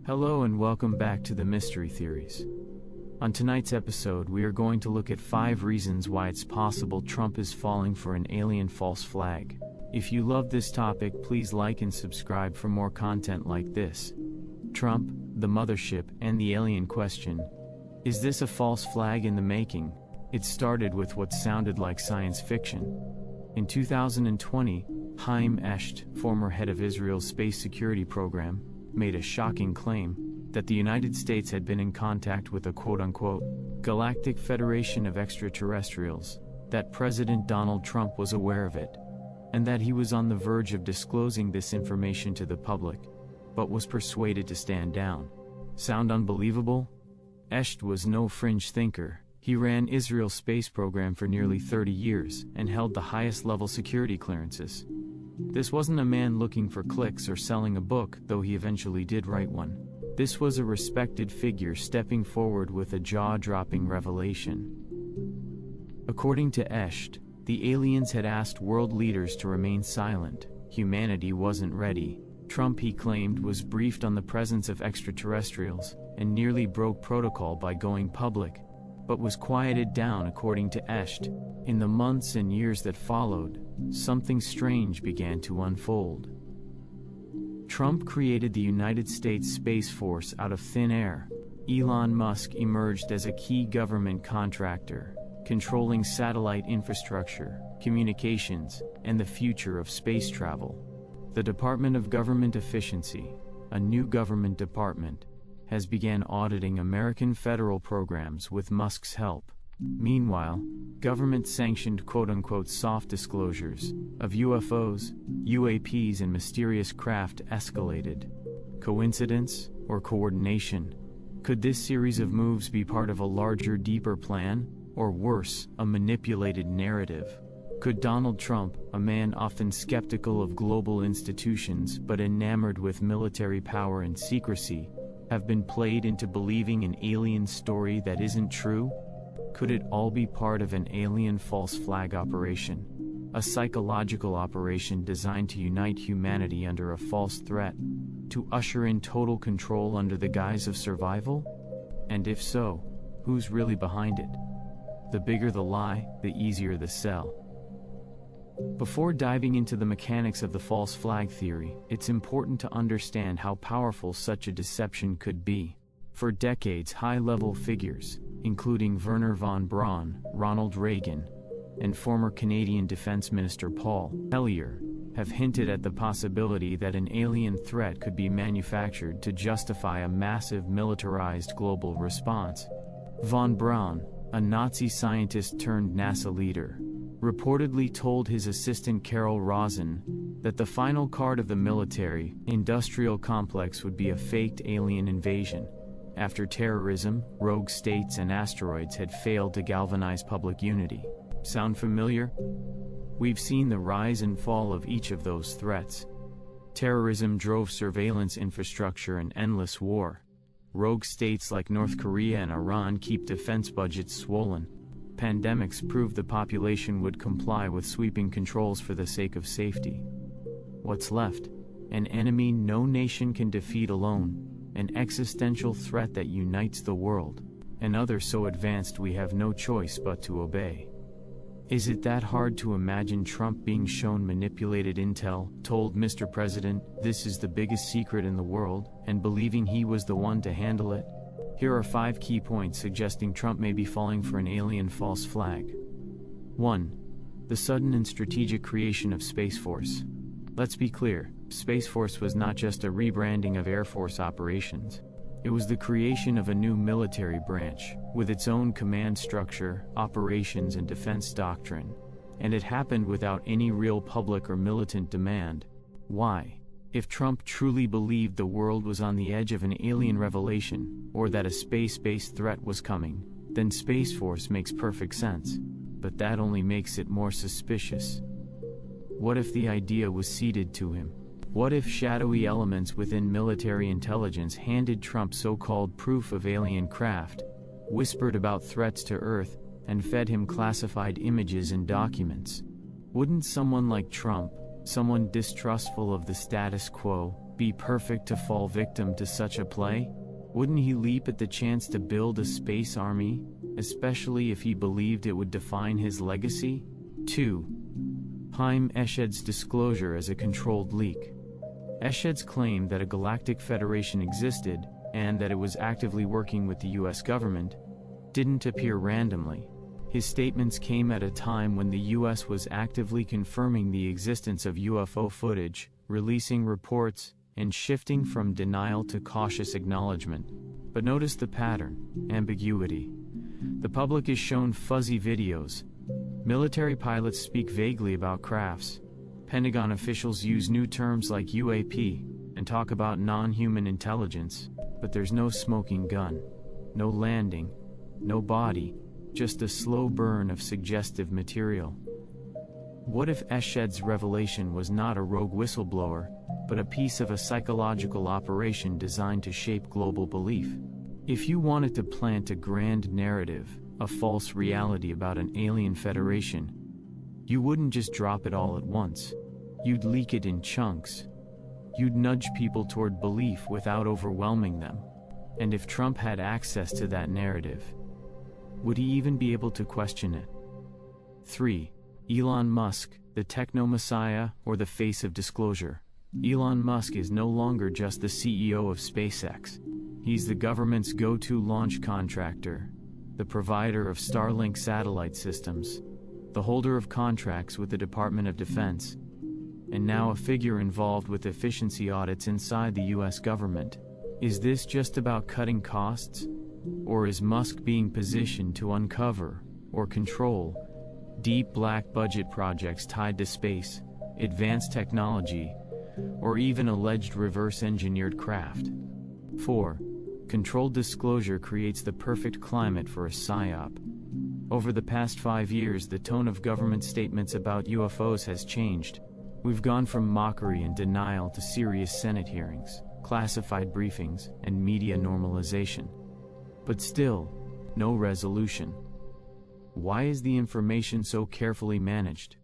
Hello and welcome back to the Mystery Theories. On tonight's episode, we are going to look at 5 reasons why it's possible Trump is falling for an alien false flag. If you love this topic, please like and subscribe for more content like this. Trump, the mothership, and the alien question. Is this a false flag in the making? It started with what sounded like science fiction. In 2020, Chaim Eshed, former head of Israel's space security program, made a shocking claim that the United States had been in contact with a quote-unquote galactic federation of extraterrestrials, that President Donald Trump was aware of it, and that he was on the verge of disclosing this information to the public, but was persuaded to stand down. Sound unbelievable? Eshed was no fringe thinker. He ran Israel's space program for nearly 30 years and held the highest level security clearances. This wasn't a man looking for clicks or selling a book, though he eventually did write one. This was a respected figure stepping forward with a jaw-dropping revelation. According to Eshed, the aliens had asked world leaders to remain silent. Humanity wasn't ready. Trump, he claimed, was briefed on the presence of extraterrestrials and nearly broke protocol by going public, but was quieted down. According to Eshed, in the months and years that followed, something strange began to unfold. Trump created the United States Space Force out of thin air. Elon Musk emerged as a key government contractor, controlling satellite infrastructure, communications, and the future of space travel. The Department of Government Efficiency, a new government department, has began auditing American federal programs with Musk's help. Meanwhile, government-sanctioned quote-unquote soft disclosures of UFOs, UAPs, and mysterious craft escalated. Coincidence or coordination? Could this series of moves be part of a larger, deeper plan, or worse, a manipulated narrative? Could Donald Trump, a man often skeptical of global institutions but enamored with military power and secrecy, have been played into believing an alien story that isn't true? Could it all be part of an alien false flag operation? A psychological operation designed to unite humanity under a false threat? To usher in total control under the guise of survival? And if so, who's really behind it? The bigger the lie, the easier the sell. Before diving into the mechanics of the false flag theory, it's important to understand how powerful such a deception could be. For decades, high-level figures, including Wernher von Braun, Ronald Reagan, and former Canadian Defense Minister Paul Hellyer, have hinted at the possibility that an alien threat could be manufactured to justify a massive militarized global response. Von Braun, a Nazi scientist turned NASA leader, reportedly told his assistant Carol Rosin that the final card of the military-industrial complex would be a faked alien invasion, after terrorism, rogue states, and asteroids had failed to galvanize public unity. Sound familiar? We've seen the rise and fall of each of those threats. Terrorism drove surveillance infrastructure and endless war. Rogue states like North Korea and Iran keep defense budgets swollen. Pandemics proved the population would comply with sweeping controls for the sake of safety. What's left? An enemy no nation can defeat alone. An existential threat that unites the world. Another so advanced we have no choice but to obey. Is it that hard to imagine Trump being shown manipulated intel, told Mr. President, this is the biggest secret in the world, and believing he was the one to handle it? Here are 5 key points suggesting Trump may be falling for an alien false flag. 1. The sudden and strategic creation of Space Force. Let's be clear, Space Force was not just a rebranding of Air Force operations. It was the creation of a new military branch, with its own command structure, operations, and defense doctrine. And it happened without any real public or militant demand. Why? If Trump truly believed the world was on the edge of an alien revelation, or that a space-based threat was coming, then Space Force makes perfect sense. But that only makes it more suspicious. What if the idea was ceded to him? What if shadowy elements within military intelligence handed Trump so-called proof of alien craft, whispered about threats to Earth, and fed him classified images and documents? Wouldn't someone like Trump, someone distrustful of the status quo, be perfect to fall victim to such a play? Wouldn't he leap at the chance to build a space army, especially if he believed it would define his legacy? 2. Haim Eshed's disclosure as a controlled leak. Eshed's claim that a galactic federation existed, and that it was actively working with the US government, didn't appear randomly. His statements came at a time when the US was actively confirming the existence of UFO footage, releasing reports, and shifting from denial to cautious acknowledgement. But notice the pattern: ambiguity. The public is shown fuzzy videos. Military pilots speak vaguely about crafts. Pentagon officials use new terms like UAP and talk about non-human intelligence, but there's no smoking gun, no landing, no body, just a slow burn of suggestive material. What if Eshed's revelation was not a rogue whistleblower, but a piece of a psychological operation designed to shape global belief? If you wanted to plant a grand narrative, a false reality about an alien federation, you wouldn't just drop it all at once. You'd leak it in chunks. You'd nudge people toward belief without overwhelming them. And if Trump had access to that narrative, would he even be able to question it? 3. Elon Musk, the techno-messiah or the face of disclosure. Elon Musk is no longer just the CEO of SpaceX. He's the government's go-to launch contractor, the provider of Starlink satellite systems, the holder of contracts with the Department of Defense, and now a figure involved with efficiency audits inside the US government. Is this just about cutting costs? Or is Musk being positioned to uncover, or control, deep black budget projects tied to space, advanced technology, or even alleged reverse-engineered craft? 4. Controlled disclosure creates the perfect climate for a psyop. Over the past 5 years, the tone of government statements about UFOs has changed. We've gone from mockery and denial to serious Senate hearings, classified briefings, and media normalization. But still, no resolution. Why is the information so carefully managed?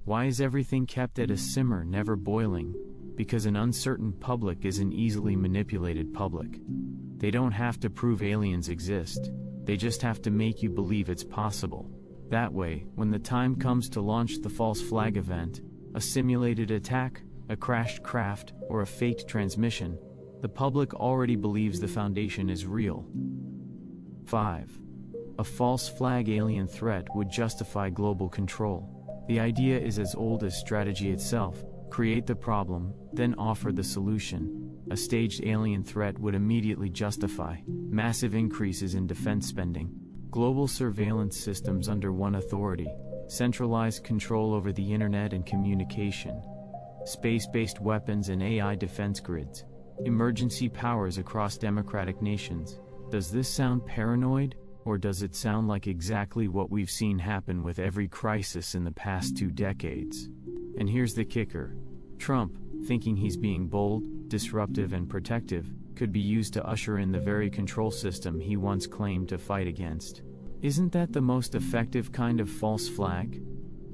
Why is everything kept at a simmer, never boiling? Because an uncertain public is an easily manipulated public. They don't have to prove aliens exist. They just have to make you believe it's possible. That way, when the time comes to launch the false flag event, a simulated attack, a crashed craft, or a faked transmission, the public already believes the foundation is real. 5. A false flag alien threat would justify global control. The idea is as old as strategy itself: create the problem, then offer the solution. A staged alien threat would immediately justify massive increases in defense spending, global surveillance systems under one authority, centralized control over the internet and communication, space-based weapons and AI defense grids, emergency powers across democratic nations. Does this sound paranoid, or does it sound like exactly what we've seen happen with every crisis in the past 2 decades? And here's the kicker: Trump, thinking he's being bold, disruptive, and protective, could be used to usher in the very control system he once claimed to fight against. Isn't that the most effective kind of false flag?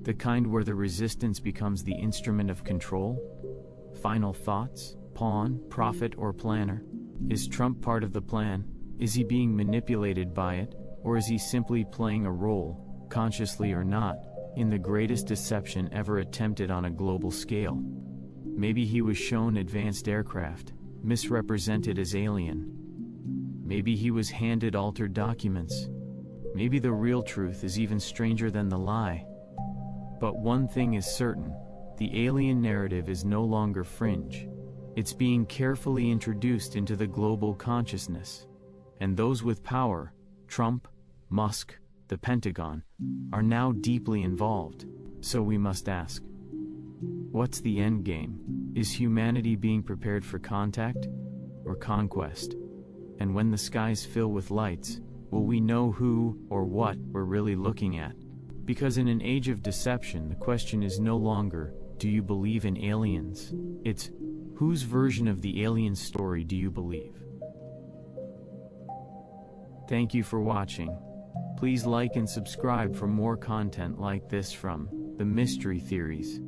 The kind where the resistance becomes the instrument of control? Final thoughts? Pawn, prophet, or planner? Is Trump part of the plan? Is he being manipulated by it, or is he simply playing a role, consciously or not, in the greatest deception ever attempted on a global scale? Maybe he was shown advanced aircraft, misrepresented as alien. Maybe he was handed altered documents. Maybe the real truth is even stranger than the lie. But one thing is certain: the alien narrative is no longer fringe. It's being carefully introduced into the global consciousness. And those with power, Trump, Musk, the Pentagon, are now deeply involved. So we must ask, what's the end game? Is humanity being prepared for contact or conquest? And when the skies fill with lights, will we know who or what we're really looking at? Because in an age of deception, the question is no longer, do you believe in aliens? It's, whose version of the alien story do you believe? Thank you for watching. Please like and subscribe for more content like this from The Mystery Theories.